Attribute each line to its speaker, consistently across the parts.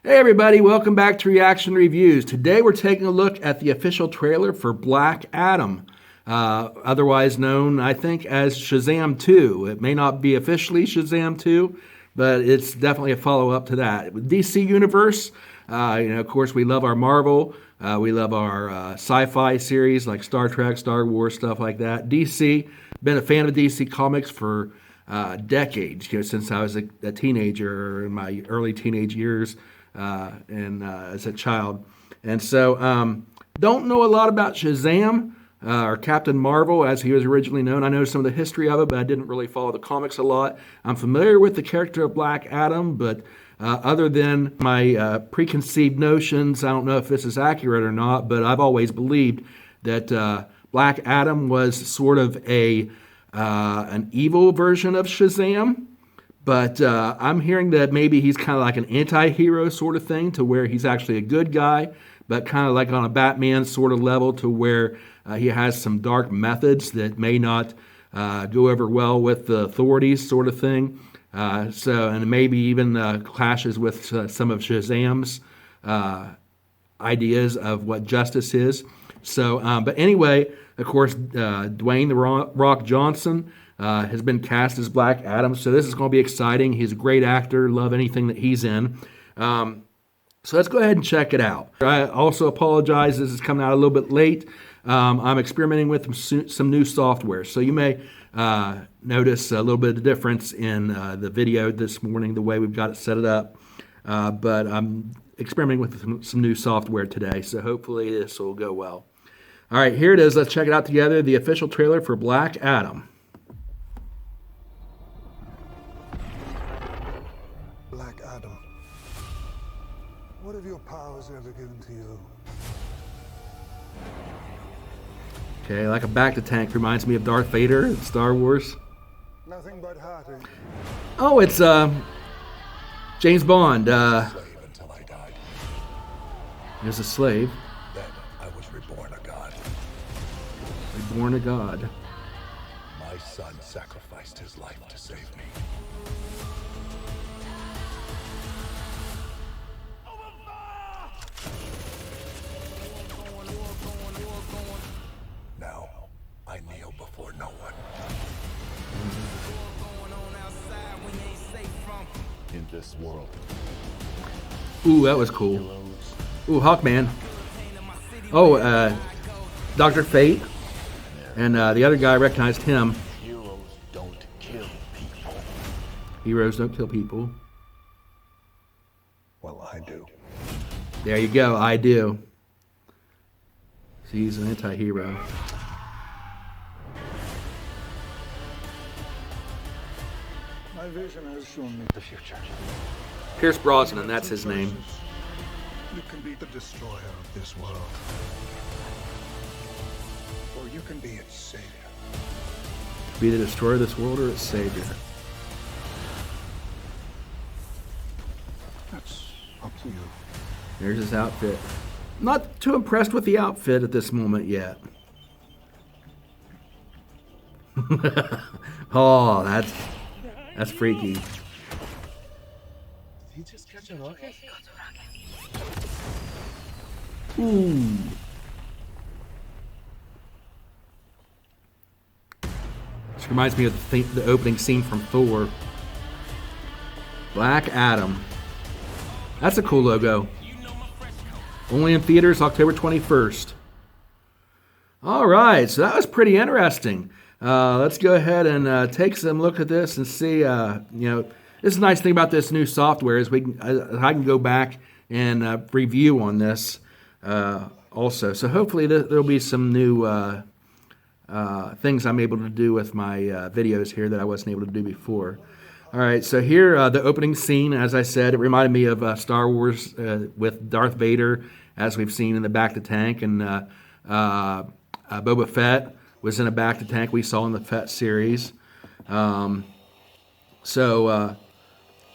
Speaker 1: Hey everybody, welcome back to Reaction Reviews. Today we're taking a look at the official trailer for Black Adam, otherwise known, I think, as Shazam 2. It may not be officially Shazam 2, but it's definitely a follow-up to that. With DC Universe, of course, we love our Marvel, we love our sci-fi series like Star Trek, Star Wars, stuff like that. DC, been a fan of DC Comics for decades, since I was a teenager, in my early teenage years. And as a child. And so don't know a lot about Shazam or Captain Marvel as he was originally known. I know some of the history of it, but I didn't really follow the comics a lot. I'm familiar with the character of Black Adam, but other than my preconceived notions, I don't know if this is accurate or not, but I've always believed that Black Adam was sort of an evil version of Shazam. But I'm hearing that maybe he's kind of like an anti-hero sort of thing, to where he's actually a good guy, but kind of like on a Batman sort of level, to where he has some dark methods that may not go over well with the authorities sort of thing. And maybe even clashes with some of Shazam's ideas of what justice is. But anyway, of course, Dwayne "The Rock" Johnson has been cast as Black Adam, so this is going to be exciting. He's a great actor, love anything that he's in. So let's go ahead and check it out. I also apologize, this is coming out a little bit late. I'm experimenting with some new software, so you may notice a little bit of difference in the video this morning, the way we've got it set it up. But I'm experimenting with some new software today, so hopefully this will go well. All right, here it is. Let's check it out together, the official trailer for Black Adam.
Speaker 2: Black Adam, what have your powers ever given to you?
Speaker 1: Okay, like a back-to-tank reminds me of Darth Vader in Star Wars.
Speaker 2: Nothing but heartache.
Speaker 1: Oh, it's James Bond.
Speaker 3: Slave until I died.
Speaker 1: There's a slave.
Speaker 3: Then I was reborn a god.
Speaker 1: Reborn a god.
Speaker 3: My son sacrificed his life to save me. Now, I kneel before no one. In this world.
Speaker 1: Ooh, that was cool. Ooh, Hawkman. Oh, Dr. Fate. And the other guy recognized him.
Speaker 3: Heroes don't kill people.
Speaker 1: Heroes don't kill people.
Speaker 3: Well, I do.
Speaker 1: There you go, I do. See, he's an anti-hero.
Speaker 2: My vision has shown me the future.
Speaker 1: Pierce Brosnan, that's his name.
Speaker 2: You can be the destroyer of this world. Or you can be its savior.
Speaker 1: Be the destroyer of this world or its savior.
Speaker 2: That's up to you.
Speaker 1: There's his outfit. Not too impressed with the outfit at this moment yet. Oh, that's freaky.
Speaker 4: Did he just catch a rocket?
Speaker 1: Ooh. This reminds me of the opening scene from Thor. Black Adam. That's a cool logo. Only in theaters October 21st. All right, so that was pretty interesting. Let's go ahead and take some look at this and see. This is the nice thing about this new software is I can go back and review on this also. So hopefully there'll be some new things I'm able to do with my videos here that I wasn't able to do before. All right, so here the opening scene, as I said, it reminded me of Star Wars with Darth Vader, as we've seen in the Back-to-Tank, and Boba Fett was in a Back-to-Tank we saw in the Fett series. I'm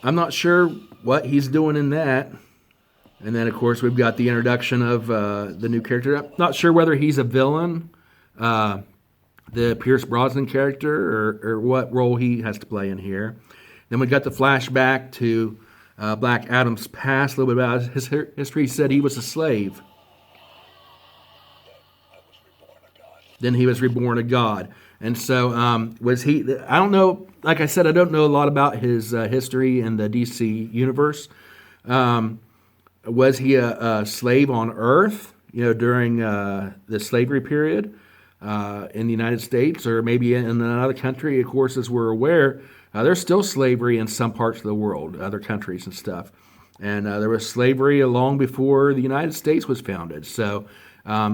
Speaker 1: not sure what he's doing in that. And then, of course, we've got the introduction of the new character. I'm not sure whether he's a villain, the Pierce Brosnan character, or what role he has to play in here. Then we got the flashback to Black Adam's past, a little bit about his history. He said he was a slave. Then he was reborn a god. And so was he, I don't know, like I said, I don't know a lot about his history in the DC universe. Was he a slave on Earth, during the slavery period in the United States, or maybe in another country? Of course, as we're aware, there's still slavery in some parts of the world, other countries and stuff. And there was slavery long before the United States was founded. So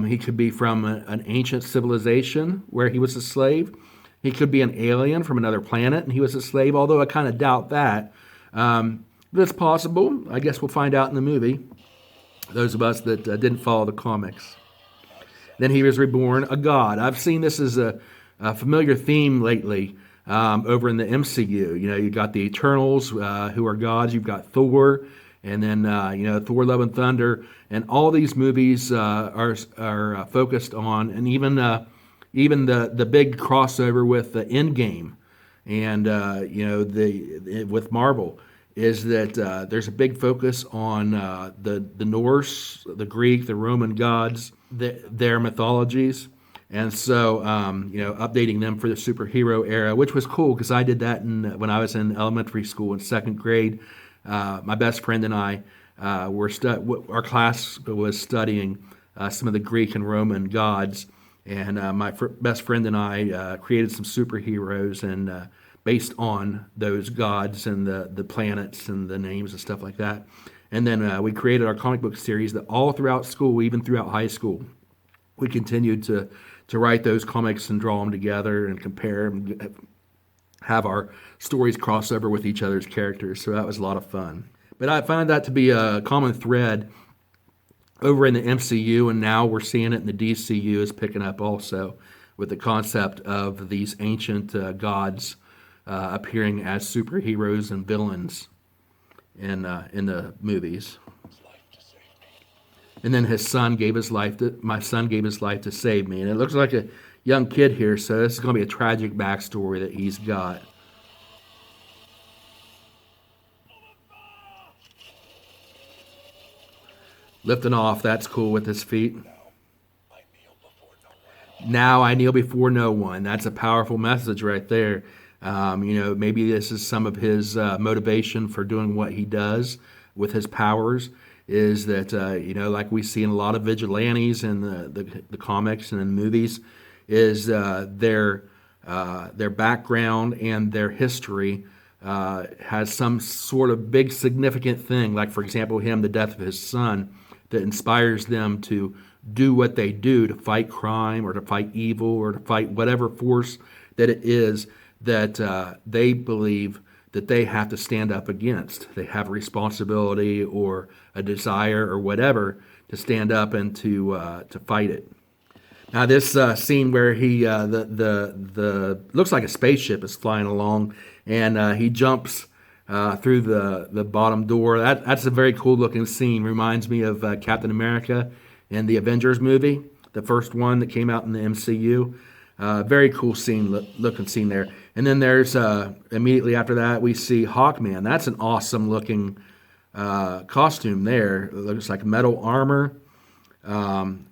Speaker 1: he could be from an ancient civilization where he was a slave. He could be an alien from another planet and he was a slave, although I kind of doubt that. But it's possible. I guess we'll find out in the movie, those of us that didn't follow the comics. Then he was reborn a god. I've seen this as a familiar theme lately over in the MCU. You've got the Eternals, who are gods. You've got Thor, and then Thor: Love and Thunder, and all these movies are focused on, and even the big crossover with the Endgame, and with Marvel, is that there's a big focus on the Norse, the Greek, the Roman gods, their mythologies. And so, updating them for the superhero era, which was cool because I did that when I was in elementary school in second grade. My best friend and I our class was studying some of the Greek and Roman gods, and my best friend and I created some superheroes and based on those gods and the planets and the names and stuff like that. And then we created our comic book series that all throughout school, even throughout high school, we continued to write those comics and draw them together and compare and have our stories cross over with each other's characters. So that was a lot of fun. But I find that to be a common thread over in the MCU, and now we're seeing it in the DCU is picking up also with the concept of these ancient gods appearing as superheroes and villains in the movies. And then his son gave his life my son gave his life to save me. And it looks like a young kid here, so this is going to be a tragic backstory that he's got. Lifting off, that's cool with his feet. Now I kneel before no one. That's a powerful message right there. Maybe this is some of his motivation for doing what he does with his powers, is that, like we see in a lot of vigilantes in the comics and in movies, is their background and their history has some sort of big significant thing, like, for example, the death of his son, that inspires them to do what they do, to fight crime or to fight evil or to fight whatever force that it is that they believe that they have to stand up against. They have a responsibility or a desire or whatever to stand up and to fight it. Now this scene where he the looks like a spaceship is flying along, and he jumps through the bottom door. That's a very cool looking scene. Reminds me of Captain America in the Avengers movie, the first one that came out in the MCU. Very cool looking scene there. And then there's immediately after that we see Hawkman. That's an awesome looking costume there. It looks like metal armor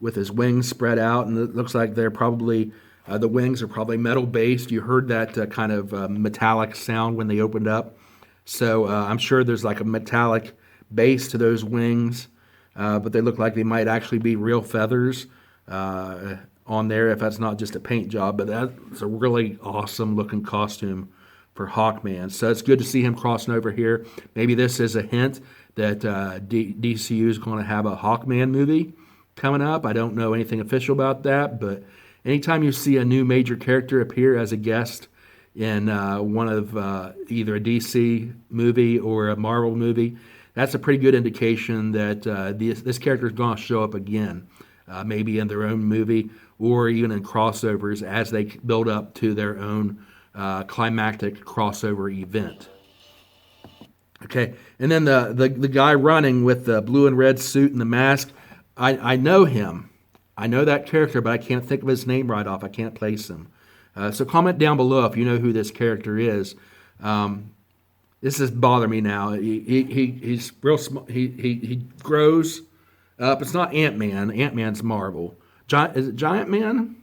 Speaker 1: with his wings spread out, and it looks like they're probably the wings are probably metal based. You heard that kind of metallic sound when they opened up. So I'm sure there's like a metallic base to those wings, but they look like they might actually be real feathers on there, if that's not just a paint job. But that's a really awesome looking costume for Hawkman. So it's good to see him crossing over here. Maybe this is a hint that DCU is going to have a Hawkman movie coming up. I don't know anything official about that, but anytime you see a new major character appear as a guest in one of either a DC movie or a Marvel movie, that's a pretty good indication that this character is going to show up again, maybe in their own movie or even in crossovers as they build up to their own climactic crossover event. Okay, and then the guy running with the blue and red suit and the mask, I know him. I know that character, but I can't think of his name right off. I can't place him. So comment down below if you know who this character is. This is bothering me now. He's real small. He grows up. It's not Ant-Man. Ant-Man's Marvel. Is it Giant Man?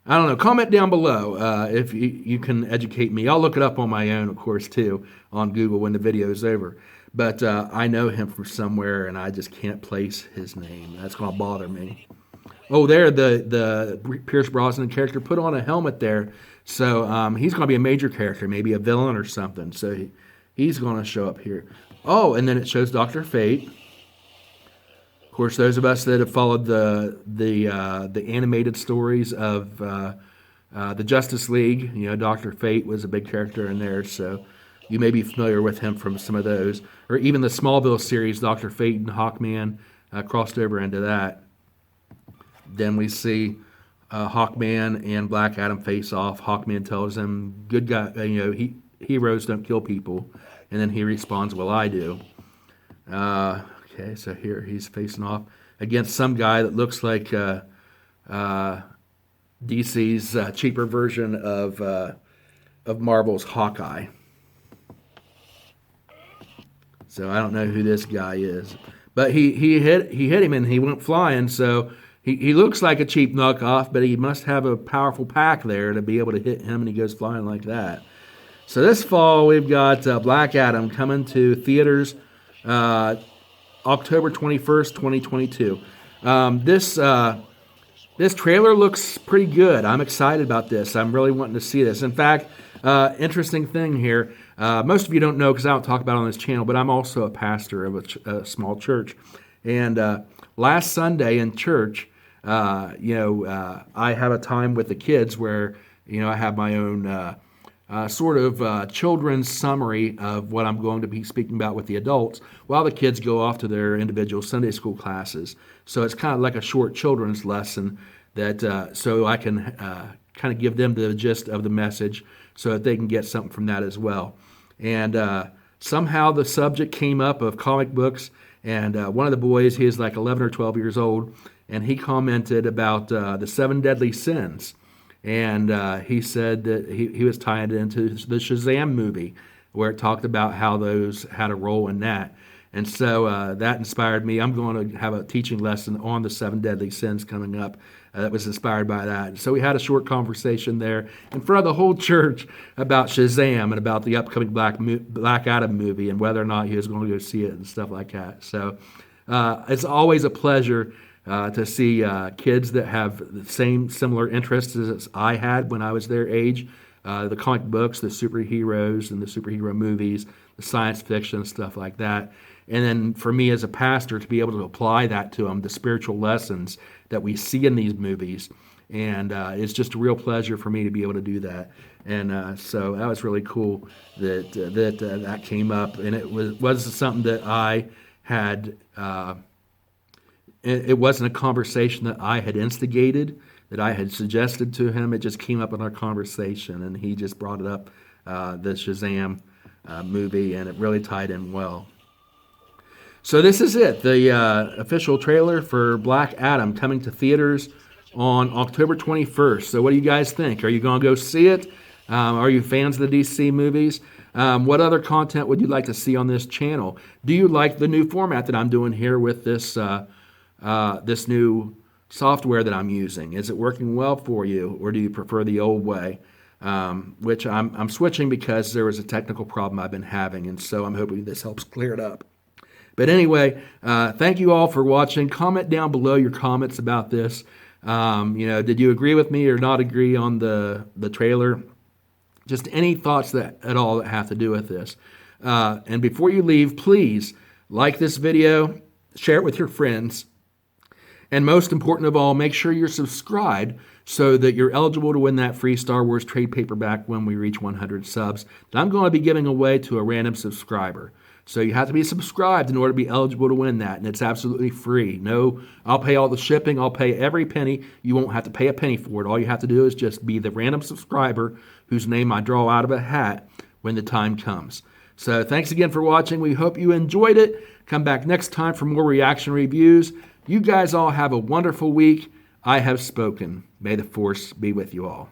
Speaker 1: I don't know. Comment down below if you can educate me. I'll look it up on my own, of course, too, on Google when the video is over. But I know him from somewhere, and I just can't place his name. That's going to bother me. Oh, there, the Pierce Brosnan character put on a helmet there. So he's going to be a major character, maybe a villain or something. So he's going to show up here. Oh, and then it shows Dr. Fate. Of course, those of us that have followed the animated stories of the Justice League, Dr. Fate was a big character in there, so you may be familiar with him from some of those. Or even the Smallville series, Dr. Fate and Hawkman crossed over into that. Then we see Hawkman and Black Adam face off. Hawkman tells him, "Good guy, heroes don't kill people," and then he responds, "Well, I do." Okay, so here he's facing off against some guy that looks like DC's cheaper version of Marvel's Hawkeye. So I don't know who this guy is, but he hit him and he went flying. So he looks like a cheap knockoff, but he must have a powerful pack there to be able to hit him, and he goes flying like that. So this fall we've got Black Adam coming to theaters. October 21st, 2022. This trailer looks pretty good. I'm excited about this. I'm really wanting to see this. In fact, interesting thing here. Most of you don't know because I don't talk about it on this channel, but I'm also a pastor of a small church. And last Sunday in church, I have a time with the kids where I have my own sort of children's summary of what I'm going to be speaking about with the adults while the kids go off to their individual Sunday school classes. So it's kind of like a short children's lesson that so I can kind of give them the gist of the message so that they can get something from that as well. And somehow the subject came up of comic books, and one of the boys, he is like 11 or 12 years old, and he commented about the 7 deadly sins. And he said that he was tying it into the Shazam movie, where it talked about how those had a role in that. And so that inspired me. I'm going to have a teaching lesson on the 7 deadly sins coming up that was inspired by that. So we had a short conversation there in front of the whole church about Shazam and about the upcoming Black Adam movie and whether or not he was going to go see it and stuff like that. So it's always a pleasure to see kids that have the similar interests as I had when I was their age. The comic books, the superheroes and the superhero movies, the science fiction and stuff like that. And then for me as a pastor to be able to apply that to them, the spiritual lessons that we see in these movies. And it's just a real pleasure for me to be able to do that. And so that was really cool that came up. And it was something that I had... It wasn't a conversation that I had instigated, that I had suggested to him. It just came up in our conversation, and he just brought it up, the Shazam movie, and it really tied in well. So this is it, the official trailer for Black Adam coming to theaters on October 21st. So what do you guys think? Are you going to go see it? Are you fans of the DC movies? What other content would you like to see on this channel? Do you like the new format that I'm doing here with this this new software that I'm using? Is it working well for you, or do you prefer the old way? Which I'm switching because there was a technical problem I've been having, and so I'm hoping this helps clear it up. But anyway, thank you all for watching. Comment down below your comments about this. Did you agree with me or not agree on the trailer? Just any thoughts at all that have to do with this. And before you leave, please like this video, share it with your friends, and most important of all, make sure you're subscribed so that you're eligible to win that free Star Wars trade paperback when we reach 100 subs that I'm going to be giving away to a random subscriber. So you have to be subscribed in order to be eligible to win that, and it's absolutely free. No, I'll pay all the shipping. I'll pay every penny. You won't have to pay a penny for it. All you have to do is just be the random subscriber whose name I draw out of a hat when the time comes. So thanks again for watching. We hope you enjoyed it. Come back next time for more reaction reviews. You guys all have a wonderful week. I have spoken. May the Force be with you all.